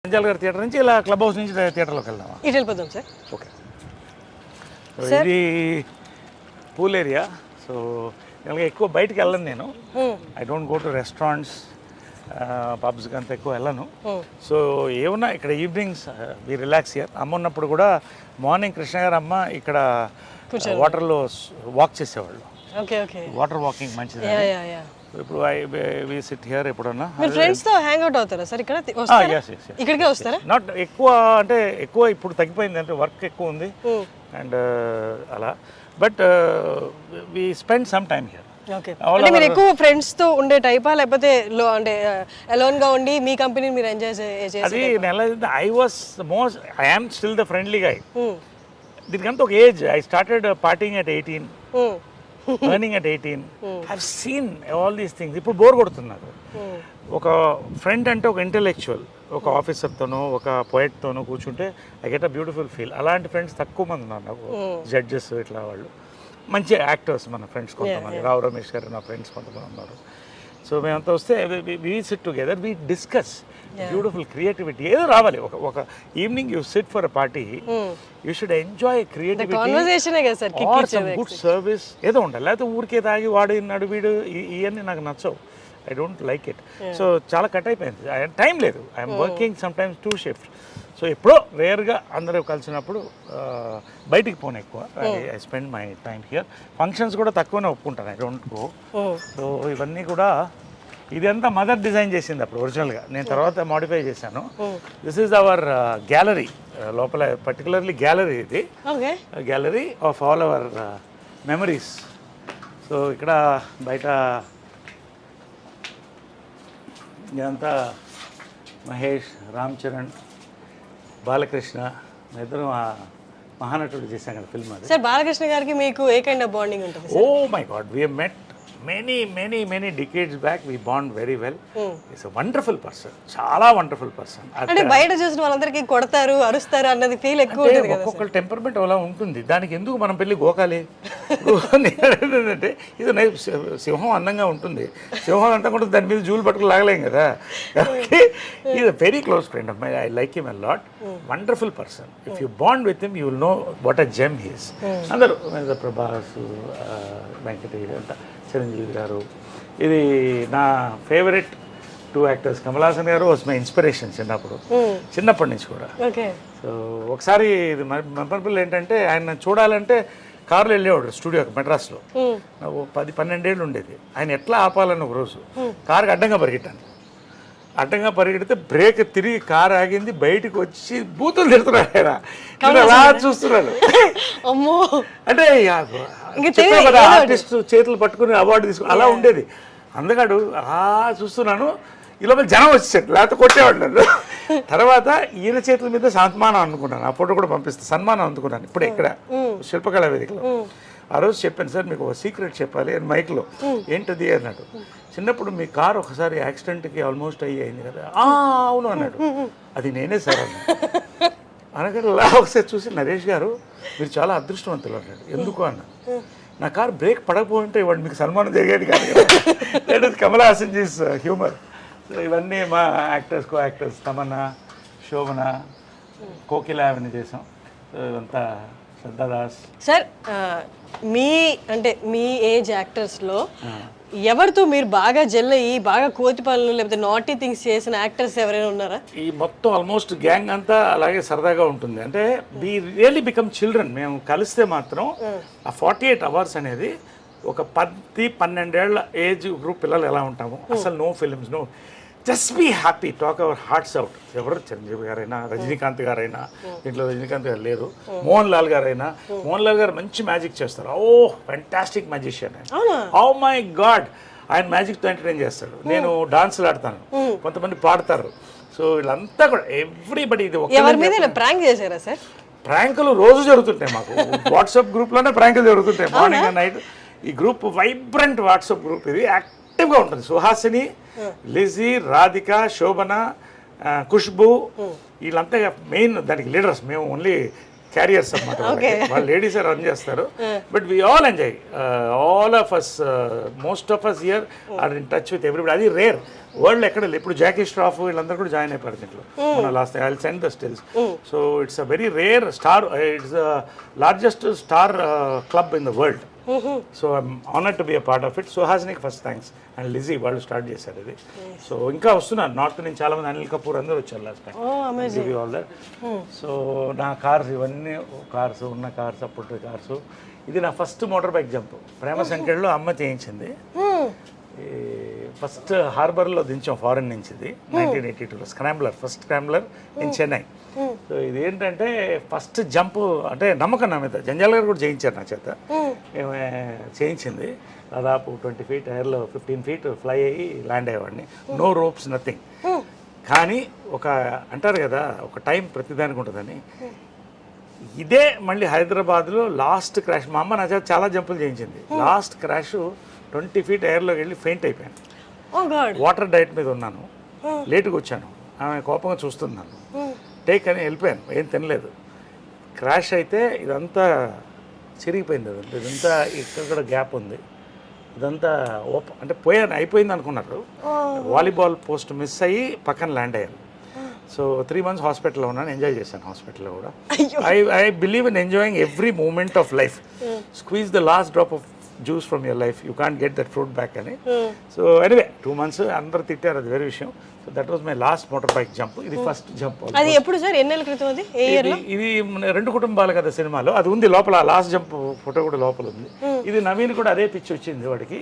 అంజల్ గారి థియేటర్ నుంచి ఇలా క్లబ్ హౌస్ నుంచి థియేటర్లోకి వెళ్దామా? ఇటు వెళ్ళిపోదాం సార్. ఓకే. ఇది పూల్ ఏరియా. సో ఇలాగ ఎక్కువ బయటికి వెళ్ళను నేను. I don't go to restaurants, పబ్స్కి అంత ఎక్కువ వెళ్ళను. సో ఏమన్నా ఇక్కడ ఈవినింగ్స్ వి రిలాక్స్ హియర్. అమ్మ ఉన్నప్పుడు కూడా మార్నింగ్ కృష్ణ గారు అమ్మ ఇక్కడ వాటర్లో వాక్ చేసేవాళ్ళు. వాటర్ వాకింగ్ మంచిది. ఇప్పుడు వి సిట్ హియర్. ఎప్పుడన్నా మీరు ఫ్రెండ్స్ తో హ్యాంగ్ అవుట్ అవుతారా సార్? ఇక్కడ ఇక్కడికే వస్తారా? నాట్ ఎక్కువ, అంటే ఎక్కువ ఇప్పుడు తగ్గిపోయింది, అంటే వర్క్ ఎక్కువ ఉంది అండ్ అలా. But we spend some time here. అంటే మీరు ఎక్కువ ఫ్రెండ్స్ తో ఉండే టైపా, లేకపోతే అంటే అలోన్ గా ఉండి మీ కంపెనీని మీరు ఎంజాయ్ చేసే? అది I was most, I am still the friendly guy. దీనికంతా ఒక age. I started partying at 18, earning at 18. I've seen all these things. ఇప్పుడు బోర్ కొడుతున్నారు. ఒక ఫ్రెండ్ అంటే ఒక ఇంటెలెక్చువల్, ఒక ఆఫీసర్తోనో ఒక పోయెట్తోనో కూర్చుంటే I get a beautiful feel. అలాంటి ఫ్రెండ్స్ తక్కువ మంది ఉన్నారు నాకు. జడ్జెస్ ఇట్లా వాళ్ళు మంచి యాక్టర్స్ మన ఫ్రెండ్స్ కొంతమంది. రావు రమేష్ గారు నా ఫ్రెండ్స్ కొంతమంది ఉన్నారు. సో మేమంతా వస్తే we sit together, we discuss beautiful creativity. ఏదో రావాలి. ఒక evening you sit for a party, you should enjoy creativity or some good service. ఏదో ఉండాలి. లేకపోతే ఊరికే తాగి వాడు ఇన్నాడు వీడు, ఇవన్నీ నాకు నచ్చవు. I don't like it. So చాలా కట్ అయిపోయింది. టైం లేదు. I'm working some times 2 shift. So ఎప్పుడో రేర్గా అందరూ కలిసినప్పుడు బయటికి పోను ఎక్కువ. I spend my time here. Functions కూడా తక్కువనే ఒప్పుకుంటాను. I don't go. సో ఇవన్నీ కూడా ఇదంతా మదర్ డిజైన్ చేసింది అప్పుడు ఒరిజినల్గా. నేను తర్వాత మాడిఫై చేశాను. This is our gallery. లోపల పర్టికులర్లీ గ్యాలరీ ఇది. Gallery of all our memories. So ఇక్కడ బయట ఇదంతా మహేష్, రామ్ చరణ్, బాలకృష్ణ, ఇద్దరు మహానటుడు చేశాం కదా ఫిల్మ్. అది సార్ బాలకృష్ణ గారికి మీకు ఏ కైండ్ ఆఫ్ బాండింగ్ ఉంటుంది? Oh my god, we met many decades back. We bond very well. He's a wonderful person. చాలా వండర్ఫుల్ పర్సన్. అంటే బయట చూసిన వాళ్ళందరికీ కొడతారు, అరుస్తారు అన్నది ఫీల్ ఎక్కువ ఉంటుంది కదా. ఒక్కొక్కరు టెంపర్మెంట్ అలా ఉంటుంది. దానికి ఎందుకు మనం పెళ్ళి గోకాలి? అంటే ఇది సింహం అందంగా ఉంటుంది. సింహం అంతా కూడా దాని మీద జూలు పట్టుకుని లాగలేం కదా. Is a very close friend of my. I like him a lot. Wonderful person. If you bond with him you will know what a gem he is. అందరూ ప్రభాస్, వెంకటేష్ అంతా, చిరంజీవి గారు. ఇది నా ఫేవరెట్ 2 యాక్టర్స్. కమల్ హాసన్ గారు వాజ్ మై ఇన్స్పిరేషన్ చిన్నప్పటి నుంచి కూడా. So ఒకసారి ఇది మెమరబుల్ ఏంటంటే, ఆయన చూడాలంటే కారులో వెళ్ళేవాడు స్టూడియోకి మెడ్రాస్లో. 10-12 ఏళ్ళు ఉండేది. ఆయన ఎట్లా ఆపాలని ఒక రోజు కారుకి అడ్డంగా పరిగెట్టాను. అడ్డంగా పరిగెడితే బ్రేక్ తిరిగి కారు ఆగింది. బయటకు వచ్చి బూతులు తిడుతున్నాడు. ఆయన అలా చూస్తున్నాడు. అంటే ఆర్టిస్ట్ చేతులు పట్టుకుని అవార్డు తీసుకుని అలా ఉండేది. అందగాడు అలా చూస్తున్నాను. ఈ లోపల జనం వచ్చేసాడు, లేకపోతే కొట్టేవాడు నన్ను. తర్వాత ఈయన చేతుల మీద సన్మానం అనుకున్నాను. ఆ ఫోటో కూడా పంపిస్తాను. సన్మానం అందుకున్నాను ఇప్పుడే ఇక్కడ శిల్పకళా వేదికలో. ఆ రోజు చెప్పాను, సార్ మీకు ఒక సీక్రెట్ చెప్పాలి అని మైక్లో. ఏంటది అన్నాడు. చిన్నప్పుడు మీ కారు ఒకసారి యాక్సిడెంట్కి ఆల్మోస్ట్ అయింది కదా. అవును అన్నాడు. అది నేనే సార్ అన్నాడు. అనగానే ఒకసారి చూసి, నరేష్ గారు మీరు చాలా అదృష్టవంతులు అన్నాడు. ఎందుకు అన్నాడు. నా కారు బ్రేక్ పడకపోయింటే ఇవాడు మీకు సన్మానం జరిగేది కాదు కదా. కమల్ హాసన్ జీస్ హ్యూమర్. సో ఇవన్నీ మా actors, co actors Tamannaah, Shobana, Kokila అవన్నీ చేసాం. సో ఇవంతా శ్రద్ధాదాస్. సార్ మీ ఏజ్ యాక్టర్స్లో ఎవరితో మీరు బాగా జెల్ అయ్యి బాగా కోతి పనులు లేకపోతే నాటీ థింగ్స్ చేసిన యాక్టర్స్ ఎవరైనా ఉన్నారా? ఈ మొత్తం ఆల్మోస్ట్ గ్యాంగ్ అంతా అలాగే సరదాగా ఉంటుంది. అంటే వి రియల్లీ బికమ్ చిల్డ్రన్. మేము కలిస్తే మాత్రం ఆ 48 అవర్స్ అనేది ఒక 10-12 ఏళ్ల ఏజ్ గ్రూప్ పిల్లలు ఎలా ఉంటాము. అసలు no films, no, just be happy, talk our hearts out. ఎవరు చిరంజీవి గారైనా, రజనీకాంత్ గారైనా, దీంట్లో రజనీకాంత్ గారు లేరు, మోహన్ లాల్ గారైనా. మోహన్ లాల్ గారు మంచి మ్యాజిక్ చేస్తారు. Oh fantastic magician. Oh my god, ఆయన మ్యాజిక్తో ఎంటర్టైన్ చేస్తాడు. నేను డాన్స్లు ఆడతాను, కొంతమంది పాడతారు. సో వీళ్ళంతా కూడా ఎవ్రీబడి. ఇది ప్రాంక్ చేశారా సార్? ప్రాంకులు రోజు జరుగుతుంటాయి మాకు. వాట్సాప్ గ్రూప్లోనే ప్రాంకులు జరుగుతుంటాయి మార్నింగ్ అండ్ నైట్. ఈ గ్రూప్ వైబ్రెంట్ వాట్సాప్ గ్రూప్. ఇది యాక్టివ్గా ఉంటుంది. సుహాసిని, లిజీ, రాధిక, శోభన, ఖుష్బు, వీళ్ళంతా మెయిన్ దానికి లీడర్స్. మేము ఓన్లీ క్యారియర్స్ అన్నమాట వాళ్ళు లేడీసే రన్ చేస్తారు but we all enjoy all of us most of us here are in touch with everybody అది రేర్ వరల్డ్ ఎక్కడ లేదు ఇప్పుడు జాకీ ష్రాఫ్ వీళ్ళందరూ కూడా జాయిన్ అయిపోయారు దీంట్లో మన last I will send the stills so it's a very rare star it's the largest star club in the world so I'm honoured to be a part of it సుహాసినికి first thanks and Lissy వాళ్ళు start చేశారు ఇది so ఇంకా వస్తున్నారు north నుంచి చాలా మంది అనిల్ కపూర్ అందరూ వచ్చారు last time all that so నా కార్స్ ఇవన్నీ కార్స్ ఉన్న కార్స్ అప్పుడు కార్స్ ఇది నా ఫస్ట్ మోటార్ బైక్ జంప్ ప్రేమ సంఖ్యలో అమ్మ చేయించింది ఫస్ట్ హార్బర్లో దించాం ఫారెన్ నుంచి ఇది 1982లో scrambler first scrambler in Chennai so ఇది ఏంటంటే ఫస్ట్ జంప్ అంటే నమ్మకం నా మీద జంజాల్ గారు కూడా చేయించారు నా చేత చేయించింది దాదాపు 20 feet ఎయిర్లో 15 feet ఫ్లై అయ్యి ల్యాండ్ అయ్యేవాడిని నో రోప్స్ నథింగ్ కానీ ఒక అంటారు కదా ఒక టైం ప్రతిదానికి ఉంటుందని ఇదే మళ్ళీ హైదరాబాద్లో లాస్ట్ క్రాష్ మా అమ్మ నా చేత చాలా జంపులు చేయించింది లాస్ట్ క్రాష్ 20 feet ఎయిర్లోకి వెళ్ళి ఫెయింట్ అయిపోయాను వాటర్ డైట్ మీద ఉన్నాను లేటుగా వచ్చాను ఆమె కోపంగా చూస్తున్నాను టేక్ అని వెళ్ళిపోయాను ఏం తినలేదు క్రాష్ అయితే ఇదంతా చిరిగిపోయింది అదంతా ఇదంతా ఇక్కడ కూడా గ్యాప్ ఉంది ఇదంతా అంటే పోయాను అయిపోయింది అనుకున్నారు వాలీబాల్ పోస్ట్ మిస్ అయ్యి పక్కన ల్యాండ్ అయ్యాను సో 3 months హాస్పిటల్లో ఉన్నాను ఎంజాయ్ చేశాను హాస్పిటల్లో కూడా I believe in enjoying every moment of life squeeze the last drop of juice from your life you can't get that fruit back అని సో ఎనీవే 2 months అందరూ తిట్టారు అది వేరే విషయం so that was my last motor bike jump ఇది first jump అది ఎప్పుడు sir ఎన్నేళ్ళ క్రితం అది ఏ ఇయర్ లో ఇది 2 కుటుంబాలు కదా సినిమాలో అది ఉంది లోపల లాస్ట్ జంప్ ఫోటో కూడా లోపల ఉంది ఇది నవీన్ కూడా అదే పిచ్చి వచ్చింది వాడికి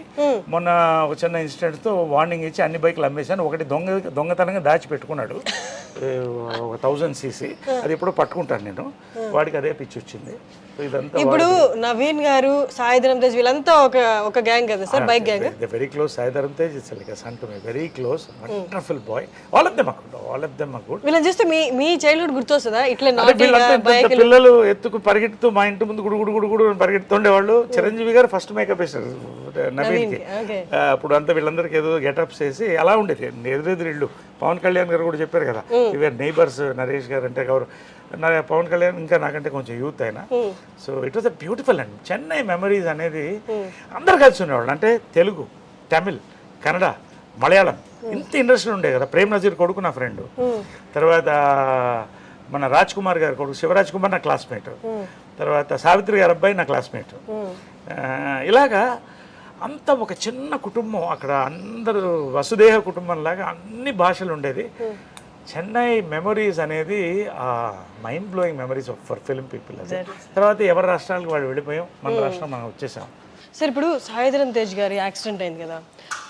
మొన్న ఒక చిన్న ఇన్సిడెంట్ తో వార్నింగ్ ఇచ్చి అన్ని బైక్లు అమ్మేశాను ఒకటి దొంగతనంగా దాచి పెట్టుకున్నాడు 1000cc అది ఎప్పుడో పట్టుకుంటాను నేను వాడికి అదే పిచ్చి వచ్చింది ఇప్పుడు నవీన్ గారు సాయిధరం తేజ్ వీళ్ళంతా ఒక గ్యాంగ్ కదా sir bike gang very close Sai Dharam Tej it's like a son to me very close wonderful boy all of them are good వీళ్ళని చూస్తే మీ చైల్డ్హుడ్ గుర్తొస్తుందా ఇట్లా పిల్లలు ఎత్తుకు పరిగెడుతూ మా ఇంటి ముందు గుడు పరిగెడుతుండేవాళ్ళు చిరంజీవి గారు ఫస్ట్ మేకప్ వేశారు నవీన్కి అప్పుడు అంతా వీళ్ళందరికీ ఏదో గెటప్స్ వేసి అలా ఉండేది ఎదురెదురు ఇళ్ళు పవన్ కళ్యాణ్ గారు కూడా చెప్పారు కదా ఇవర్ నైబర్స్ నరేష్ గారు అంటే ఎవరు పవన్ కళ్యాణ్ ఇంకా నాకంటే కొంచెం యూత్ అయినా so it was a beautiful and Chennai memories అనేది అందరు కలిసి ఉండేవాళ్ళు అంటే తెలుగు తమిళ్ కన్నడ మలయాళం ఇంత ఇండస్ట్రీ ఉండే కదా ప్రేమ్ నజీర్ కొడుకు నా ఫ్రెండ్ తర్వాత మన రాజ్ కుమార్ గారి కొడుకు శివరాజ్ కుమార్ నా క్లాస్మేట్ తర్వాత సావిత్రి గారి అబ్బాయి నా క్లాస్మేట్ ఇలాగా అంత ఒక చిన్న కుటుంబం అక్కడ అందరూ వసుదేహ కుటుంబం లాగా అన్ని భాషలు ఉండేది చెన్నై మెమరీస్ అనేది mind blowing memories for film people అది తర్వాత ఎవరి రాష్ట్రాలకు వాళ్ళు వెళ్ళిపోయాం మన రాష్ట్రం మనం వచ్చేసాం సార్ ఇప్పుడు సాయిధరం తేజ్ గారి యాక్సిడెంట్ అయింది కదా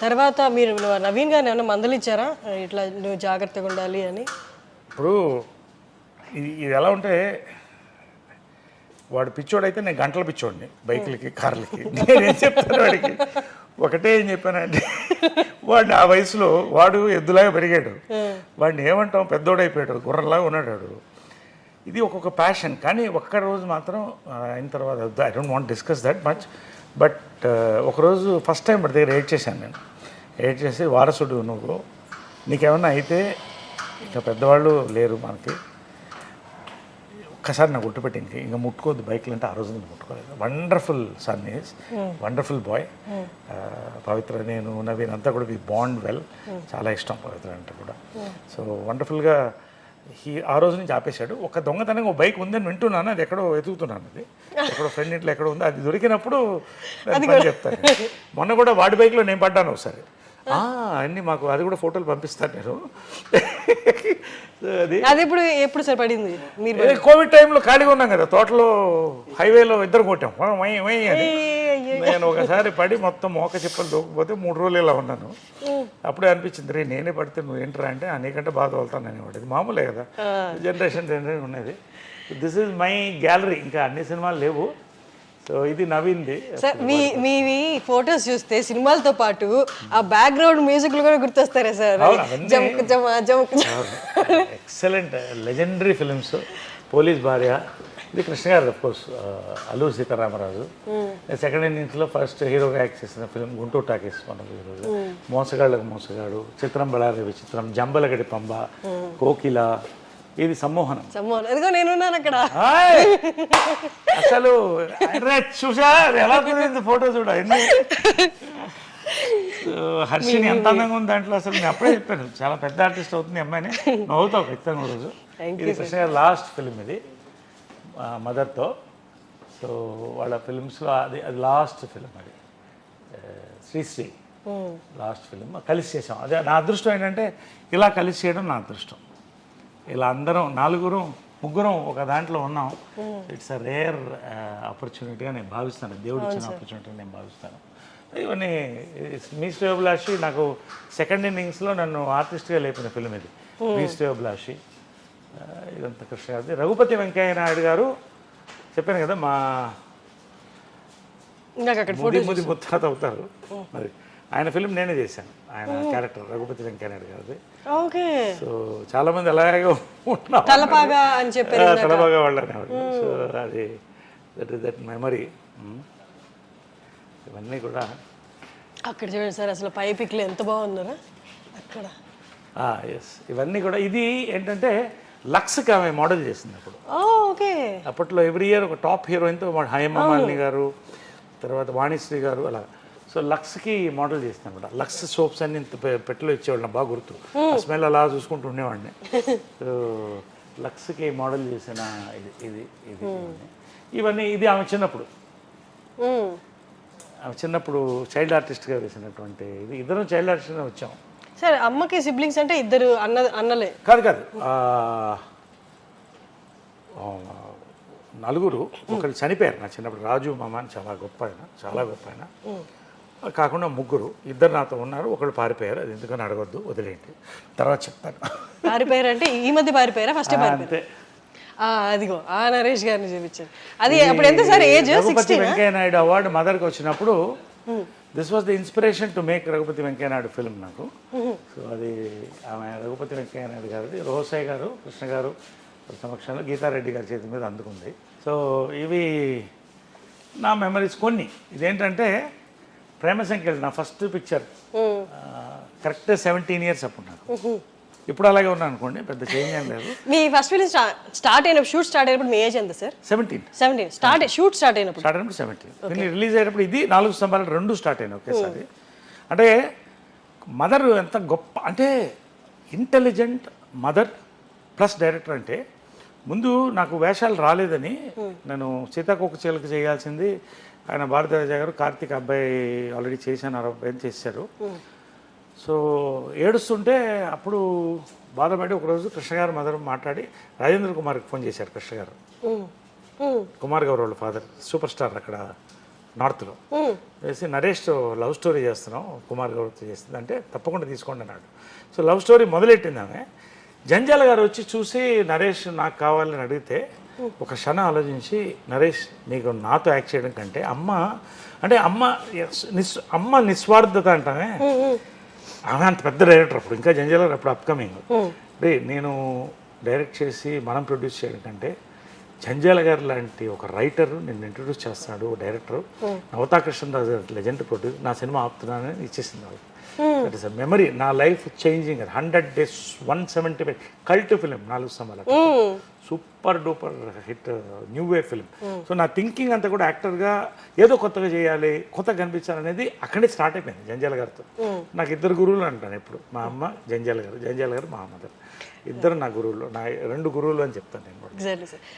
తర్వాత మీరు నవీన్ గారిని ఏమైనా మందలిచ్చారా ఇట్లా నువ్వు జాగ్రత్తగా ఉండాలి అని ఇప్పుడు ఇది ఎలా ఉంటే వాడు పిచ్చోడైతే నేను గంటల పిచ్చోడిని బైకులకి కార్లకి నేనేం చెప్తాను వాడికి ఒకటే ఏం చెప్పానంటే వాడిని ఆ వయసులో వాడు ఎద్దులాగా పెరిగాడు వాడిని ఏమంటాం పెద్దోడైపోయాడు గుర్రంలాగా ఉన్నాడు వాడు ఇది ఒక్కొక్క ప్యాషన్ కానీ ఒక్క రోజు మాత్రం అయిన తర్వాత I don't want discuss that much but ఒకరోజు ఫస్ట్ టైం వాడి దగ్గర ఎయిట్ చేశాను నేను ఎయిట్ చేసి వారసుడు నువ్వు నీకేమన్నా అయితే ఇంకా పెద్దవాళ్ళు లేరు మనకి ఒక్కసారి నాకు గుర్తుపెట్టింది ఇంకా ముట్టుకోవద్దు బైక్లు అంటే ఆ రోజు ముట్టుకోలేదు wonderful son is wonderful boy Pavitra నేను నవీన్ అంతా కూడా వి బాండ్ వెల్ చాలా ఇష్టం పవిత్ర అంటే కూడా సో వండర్ఫుల్గా ఆ రోజు నుంచి ఆపేశాడు ఒక దొంగతనంగా ఒక బైక్ ఉందని వింటున్నాను అది ఎక్కడో వెతుకుతున్నాను అది ఎక్కడో ఫ్రెండ్ ఇంట్లో ఎక్కడో ఉంది అది దొరికినప్పుడు చెప్తాను మొన్న కూడా వాడి బైక్లో నేను పడ్డాను ఒకసారి అన్నీ మాకు అది కూడా ఫోటోలు పంపిస్తాను నేను అది ఎప్పుడు సార్ పడింది మీరు కోవిడ్ టైంలో ఖాళీగా ఉన్నాం కదా తోటలో హైవేలో ఇద్దరు కొట్టాం అని నేను ఒకసారి పడి మొత్తం మోక చిప్పలు దూకపోతే 3 రోజులు ఇలా ఉన్నాను అప్పుడే అనిపించింది రే నేనే పడితే నువ్వు ఏంటరా అంటే నీకంటే బాగా తోలుతాను అనేవాడు ఇది మామూలే కదా జనరేషన్ ఉన్నది దిస్ ఈజ్ మై గ్యాలరీ ఇంకా అన్ని సినిమాలు లేవు సో ఇది నవీన్ది సార్ మీ ఫొటోస్ చూస్తే సినిమాలతో పాటు ఆ బ్యాక్గ్రౌండ్ మ్యూజిక్లు కూడా గుర్తొస్తారా sir excellent legendary films police భార్య ఇది కృష్ణ గారు అఫ్కోర్స్ అల్లూరి సీతారామరాజు సెకండ్ ఇన్నింగ్స్లో ఫస్ట్ హీరోగా యాక్ట్ చేసిన ఫిలిం గుంటూరు టాకీస్ మనకు ఈరోజు మోసగాళ్ళకు మోసగాడు చిత్రం బళారి విచిత్రం జంబలగడి పంబ కోకిల ఇది సమ్మోహనం. ఎదుగో నేనున్నాను అక్కడ. హాయ్! అసలు అరే చూసా ఎలా కుదిరింది ఫోటో చూడ ఎన్ని. హర్షిని ఎంత అందంగా ఉంది దాంట్లో. అసలు నేను అప్పుడే చెప్పాను చాలా పెద్ద ఆర్టిస్ట్ అవుతుంది అమ్మాయిని. నవ్వుతావు ఖచ్చితంగా రోజు. ఇది కృష్ణ గారి లాస్ట్ ఫిలిం ఇది మదర్తో. సో వాళ్ళ ఫిలిమ్స్లో అది లాస్ట్ ఫిలిం అది శ్రీశ్రీ లాస్ట్ ఫిలిం కలిసి చేసాం. అదే నా అదృష్టం ఏంటంటే ఇలా కలిసి చేయడం నా అదృష్టం. ఇలా అందరం ముగ్గురం ఒక దాంట్లో ఉన్నాం. ఇట్స్ అ రేర్ ఆపర్చునిటీగా నేను భావిస్తాను. దేవుడు ఇచ్చిన ఆపర్చునిటీ నేను భావిస్తాను. ఇవన్నీ మీ శ్రేయోభిలాషి నాకు సెకండ్ ఇన్నింగ్స్లో నన్ను ఆర్టిస్ట్గా లేపిన ఫిలిం ఇది. మీ శ్రేయోభిలాషి ఇదంతా కృష్ణ గారి. రఘుపతి వెంకయ్య నాయుడు గారు చెప్పాను కదా మా ముది ముత్తాత అవుతారు. మరి ఆయన ఫిలిం నేనే చేశాను. ఆయన క్యారెక్టర్ రఘుపతి వెంకయ్య నాయుడు గారిది. సో చాలా మంది అలాగే ఉంటున్నారు, తలపాగా అని చెప్పారు, తలపాగా వాళ్ళు అనేవాళ్ళు. సో అది దట్ మెమరీ. ఇవన్నీ కూడా అక్కడ చూడండి సార్, అసలు పై పిక్లు ఎంత బాగున్నారా అక్కడ. ఎస్, ఇవన్నీ కూడా. ఇది ఏంటంటే లక్స్కి ఆమె మోడల్ చేసింది అప్పుడు. ఓకే. అప్పట్లో ఎవ్రీ ఇయర్ ఒక టాప్ హీరోయిన్తో హేమమాలిని గారు, తర్వాత వాణిశ్రీ గారు అలా. సో లక్స్కి మోడల్ చేసింది అనమాట. లక్స్ సోప్స్ అన్ని పెట్టెలో ఇచ్చేవాళ్ళు, బాగా గుర్తు. స్మెల్ అలా చూసుకుంటూ ఉండేవాడిని. సో లక్స్కి మోడల్ చేసిన ఇది ఇవన్నీ. ఇది ఆమె చిన్నప్పుడు చైల్డ్ ఆర్టిస్ట్గా వేసినటువంటి ఇది. ఇద్దరం చైల్డ్ ఆర్టిస్ట్గా వచ్చాం. సరే, అమ్మకి సిబ్లింగ్స్ అంటే ఇద్దరు అన్నలే? కాదు నలుగురు. ఒకరు చనిపోయారు నా చిన్నప్పుడు. రాజు మామ అని చాలా గొప్ప ఆయన. కాకుండా ముగ్గురు. ఇద్దరు నాతో ఉన్నారు, ఒకళ్ళు పారిపోయారు. అది ఎందుకని అడగొద్దు, వదిలేండి, తర్వాత చెప్తాను. పారిపోయారు అంటే ఈ మధ్య పారిపోయారా? ఫస్ట్ అంతే. అదిగో ఆ నరేష్ గారిని చూపించారు. అది అప్పుడు ఎంత sir age? Raghupathi Venkaiah Naidu award మదర్కి వచ్చినప్పుడు this was the inspiration to make Raghupathi Venkaiah Naidu film నాకు. సో అది ఆమె రఘుపతి వెంకయ్య నాయుడు గారిది. రోసయ్య గారు, కృష్ణ గారు సమక్షంలో గీతారెడ్డి గారి చేతి మీద అందుకుంది. సో ఇవి నా మెమరీస్ కొన్ని. ఇదేంటంటే ప్రేమ సంఖ్యలు నా ఫస్ట్ పిక్చర్ కరెక్ట్గా 17 years అప్పుడు నాకు. ఇప్పుడు అలాగే ఉన్నాను అనుకోండి, పెద్ద చేంజ్ ఏం లేదు. మీ ఫస్ట్ ఫిల్మ్ స్టార్ట్ అయినప్పుడు, షూట్ స్టార్ట్ అయినప్పుడు మీ ఏజ్ ఎంత సార్? 17. షూట్ స్టార్ట్ అయినప్పుడు 17. రిలీజ్ అయ్యేటప్పుడు ఇది 4 స్తంభాలు 2 స్టార్ట్ అయినాయి ఒకేసారి. అంటే మదర్ ఎంత గొప్ప అంటే, ఇంటెలిజెంట్ మదర్ ప్లస్ డైరెక్టర్. అంటే ముందు నాకు వేషాలు రాలేదని నేను సీతాకోక చిలుక చేయాల్సింది. ఆయన భారతరాజ గారు కార్తీక్ అబ్బాయి ఆల్రెడీ చేశాను, అబ్బాయిని చేశారు. సో ఏడుస్తుంటే అప్పుడు బాధపడి ఒకరోజు కృష్ణ గారు మదర్ మాట్లాడి రాజేంద్ర కుమార్కి ఫోన్ చేశారు. కృష్ణ గారు, కుమార్ గౌర్ వాళ్ళ ఫాదర్, సూపర్ స్టార్ అక్కడ నార్త్లో. వేసి నరేష్ లవ్ స్టోరీ చేస్తున్నాం, కుమార్ గౌర్తో చేస్తుంది అంటే తప్పకుండా తీసుకోండి అన్నాడు. సో లవ్ స్టోరీ మొదలెట్టింది ఆమె. జంజాల గారు వచ్చి చూసి నరేష్ నాకు కావాలని అడిగితే ఒక క్షణం ఆలోచించి, నరేష్ నీకు నాతో యాక్ట్ చేయడం కంటే అమ్మ నిస్వార్థత అంటామే. ఆమె అంత పెద్ద డైరెక్టర్ అప్పుడు, ఇంకా జంజాల గారు అప్పుడు అప్కమింగ్. అంటే నేను డైరెక్ట్ చేసి మనం ప్రొడ్యూస్ చేయడం కంటే జంజాల గారు లాంటి ఒక రైటర్ నేను ఇంట్రొడ్యూస్ చేస్తున్నాడు, డైరెక్టర్ నవతాకృష్ణరాజు లెజెండ్ ప్రొడ్యూస్, నా సినిమా ఆపుతున్నానని ఇచ్చేసింది వాళ్ళు. That is a memory. నా life changing. 100 days 175 cult film 4 స్తంభాలు. Super duper hit, new way film. So నా థింకింగ్ అంతా కూడా యాక్టర్గా ఏదో కొత్తగా చేయాలి, కొత్తగా కనిపించాలనేది అక్కడే స్టార్ట్ అయిపోయింది జంజాల గారితో. నాకు 2 గురువులు అంటాను ఎప్పుడు. మా అమ్మ జంజాల గారు మా మదర్. ఇద్దరు నా గురువులు, నా 2 గురువులు అని చెప్తాను నేను కూడా.